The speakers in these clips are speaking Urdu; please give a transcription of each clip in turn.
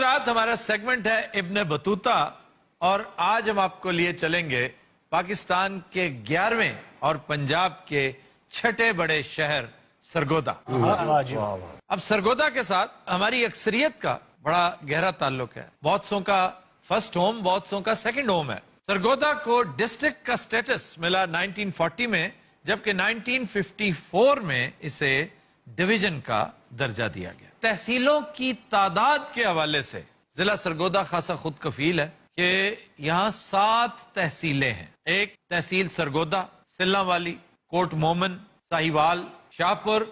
حضرات ہمارا سیگمنٹ ہے ابن بطوطہ اور آج ہم آپ کو لیے چلیں گے پاکستان کے 11ویں اور پنجاب کے 6 بڑے شہر سرگودا. اب سرگودا کے ساتھ ہماری اکثریت کا بڑا گہرا تعلق ہے. بہت سو کا فرسٹ ہوم، بہت سو کا سیکنڈ ہوم ہے. سرگودا کو ڈسٹرکٹ کا سٹیٹس ملا 1940 میں، جبکہ 1954 میں اسے ڈویژن کا درجہ دیا گیا. تحصیلوں کی تعداد کے حوالے سے ضلع سرگودا خاصا خود کفیل ہے کہ یہاں 7 تحصیلیں ہیں. ایک تحصیل سرگودا، سلہ والی، کوٹ مومن، ساہیوال، شاہپور،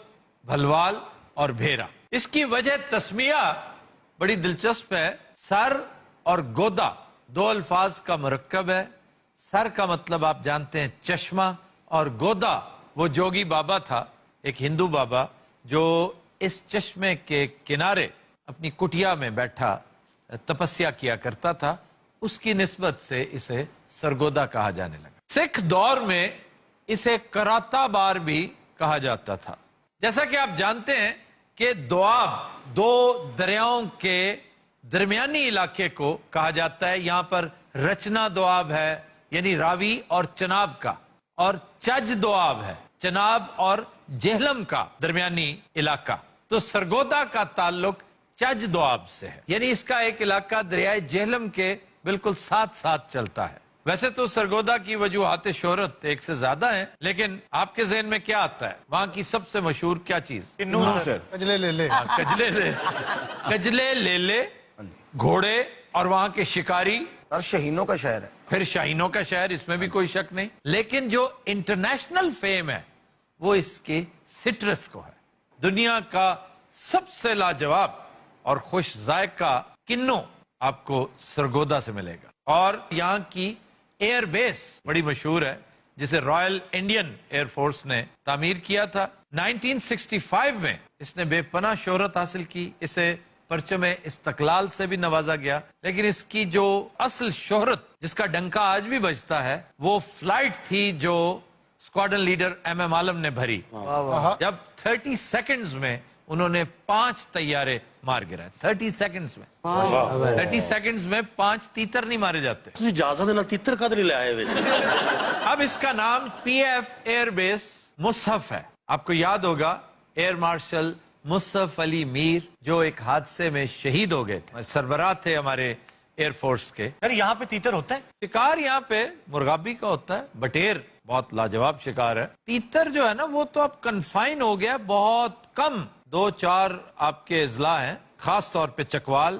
بھلوال اور بھیرا. اس کی وجہ تسمیہ بڑی دلچسپ ہے. سر اور گودا 2 الفاظ کا مرکب ہے. سر کا مطلب آپ جانتے ہیں چشمہ، اور گودا وہ جوگی بابا تھا، ایک ہندو بابا جو اس چشمے کے کنارے اپنی کٹیا میں بیٹھا تپسیا کیا کرتا تھا. اس کی نسبت سے اسے سرگودا کہا جانے لگا. سکھ دور میں اسے کراتا بار بھی کہا جاتا تھا. جیسا کہ آپ جانتے ہیں کہ دوآب 2 دریاؤں کے درمیانی علاقے کو کہا جاتا ہے. یہاں پر رچنا دوآب ہے یعنی راوی اور چناب کا، اور چج دوآب ہے چناب اور جہلم کا درمیانی علاقہ. تو سرگودا کا تعلق چج دوآب سے ہے، یعنی اس کا ایک علاقہ دریائے جہلم کے بالکل ساتھ ساتھ چلتا ہے. ویسے تو سرگودا کی وجوہات شہرت 1 سے زیادہ ہیں، لیکن آپ کے ذہن میں کیا آتا ہے؟ وہاں کی سب سے مشہور کیا چیز؟ کجلے لے لے، کجلے لے لے، گھوڑے اور وہاں کے شکاری. اور شہینوں کا شہر ہے. پھر شاہینوں کا شہر، اس میں بھی کوئی شک نہیں. لیکن جو انٹرنیشنل فیم ہے وہ اس کے سٹرس کو ہے. دنیا کا سب سے لاجواب اور خوش ذائقہ کنو آپ کو سرگودا سے ملے گا. اور یہاں کی ایئر بیس بڑی مشہور ہے جسے رائل انڈین ایئر فورس نے تعمیر کیا تھا. 1965 میں اس نے بے پناہ شہرت حاصل کی. اسے پرچم استقلال سے بھی نوازا گیا. لیکن اس کی جو اصل شہرت جس کا ڈنکا آج بھی بجتا ہے وہ فلائٹ تھی جو اسکواڈرن لیڈر ایم عالم نے بھری، جب 30 سیکنڈز میں انہوں نے 5 طیارے مار گرائے. 30 سیکنڈز میں 30 سیکنڈز میں 5 تیتر نہیں مارے جاتے. اجازت دینا تیتر کا نہیں لائے. اب اس کا نام پی ایف ایئر بیس مصحف ہے. آپ کو یاد ہوگا ایئر مارشل مصحف علی میر جو ایک حادثے میں شہید ہو گئے تھے، سربراہ تھے ہمارے ایئر فورس کے. یہاں پہ تیتر ہوتا ہے؟ شکار یہاں پہ مرغابی کا ہوتا ہے. بٹیر بہت لاجواب شکار ہے. تیتر جو ہے نا وہ تو اب کنفائن ہو گیا، بہت کم 2-4 آپ کے اضلاع ہیں، خاص طور پہ چکوال،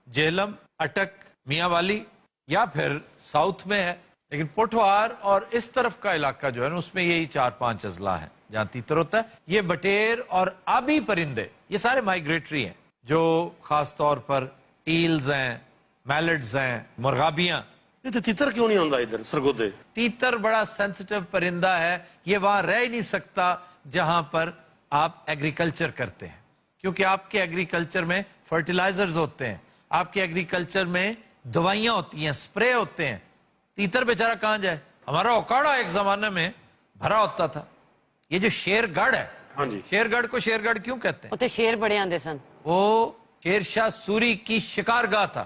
جہلم، اٹک، میاں والی یا پھر ساؤتھ میں ہے. لیکن پوٹھوہار اور اس طرف کا علاقہ جو ہے نا اس میں یہی 4-5 اضلاع ہیں جہاں تیتر ہوتا ہے. یہ بٹیر اور آبی پرندے یہ سارے مائگریٹری ہیں، جو خاص طور پر ٹیلز ہیں، میلڈز ہیں، مرغابیاں. تیتر کیوں نہیں آتا ادھر سرگودے؟ تیتر بڑا سینسٹیو پرندہ ہے. یہ وہاں رہ نہیں سکتا جہاں پر آپ ایگریکلچر کرتے ہیں، کیونکہ آپ کے ایگریکلچر میں فرٹیلائزرز ہوتے ہیں، آپ کے ایگریکلچر میں دوائیاں ہوتی ہیں، سپرے ہوتے ہیں. تیتر بیچارہ کہاں جائے؟ ہمارا اوکاڑا ایک زمانے میں بھرا ہوتا تھا. یہ جو شیر گڑھ ہے، شیر گڑھ کو شیر گڑھ کیوں کہتے ہیں؟ شیر بڑے آندے سن. وہ شیر شاہ سوری کی شکار گاہ تھا.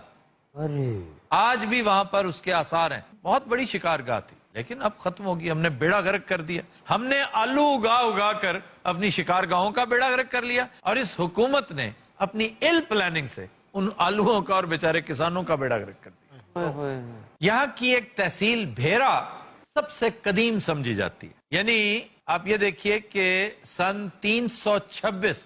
آج بھی وہاں پر اس کے آثار ہیں. بہت بڑی شکار گاہ تھی، لیکن اب ختم ہوگی. ہم نے بیڑا غرق کر دیا. ہم نے آلو اگا کر اپنی شکار گاہوں کا بیڑا غرق کر لیا، اور اس حکومت نے اپنی ایل پلاننگ سے ان آلووں کا اور بیچارے کسانوں کا بیڑا غرق کر دیا. یہاں کی ایک تحصیل بھیرا سب سے قدیم سمجھی جاتی ہے. یعنی آپ یہ دیکھیے کہ سن 326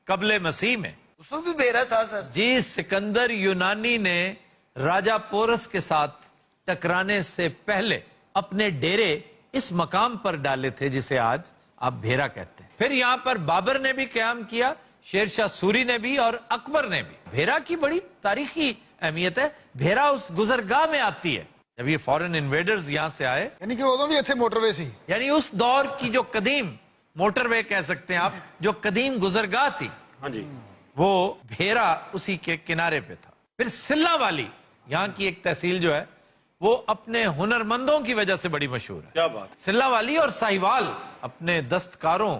قبل مسیح میں اس وقت بھی بھیرا تھا سر. جی سکندر یونانی نے راجہ پورس کے ساتھ ٹکرانے سے پہلے اپنے ڈیرے اس مقام پر ڈالے تھے جسے آج آپ بھیرا کہتے ہیں. پھر یہاں پر بابر نے بھی قیام کیا، شیر شاہ سوری نے بھی اور اکبر نے بھی. بھیرا کی بڑی تاریخی اہمیت ہے. بھیرا اس گزرگاہ میں آتی ہے جب یہ فورن انویڈرز یہاں سے آئے، یعنی کہ وہ بھی ایتھے موٹر وے سی، یعنی اس دور کی جو قدیم موٹر وے کہہ سکتے ہیں آپ، جو قدیم گزرگاہ تھی، وہ بھیرا اسی کے کنارے پہ تھا. پھر سلہ والی یہاں کی ایک تحصیل جو ہے وہ اپنے ہنرمندوں کی وجہ سے بڑی مشہور ہے. کیا بات. سلہ والی اور ساہیوال اپنے دستکاروں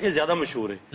ਇਹ ਜ਼ਿਆਦਾ ਮਸ਼ਹੂਰ ਹੈ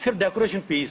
ਸਿਰਫ ਡੈਕੋਰੇਸ਼ਨ ਪੀਸ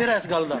ਮੇਰਾ ਇਸ ਗੱਲ ਦਾ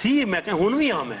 ਸੀ ਮੈਂ ਕਿਹਾ ਹੁਣ ਵੀ ਆ ਮੈਂ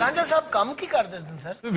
ਰਾਂਝਾ ਸਾਹਿਬ ਕੰਮ ਕੀ ਕਰਦੇ ਸਨ ਸਰ?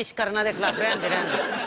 ਇਸ਼ਕ ਕਰਨਾ ਦੇ ਖਿਲਾਫ ਰਹਿੰਦੇ।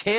6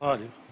ਹਾਂ ਜੀ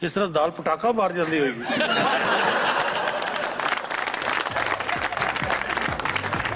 ਜਿਸ ਤਰ੍ਹਾਂ ਦਾਲ ਪਟਾਕਾ ਮਾਰ ਜਾਂਦੀ ਹੋਏਗੀ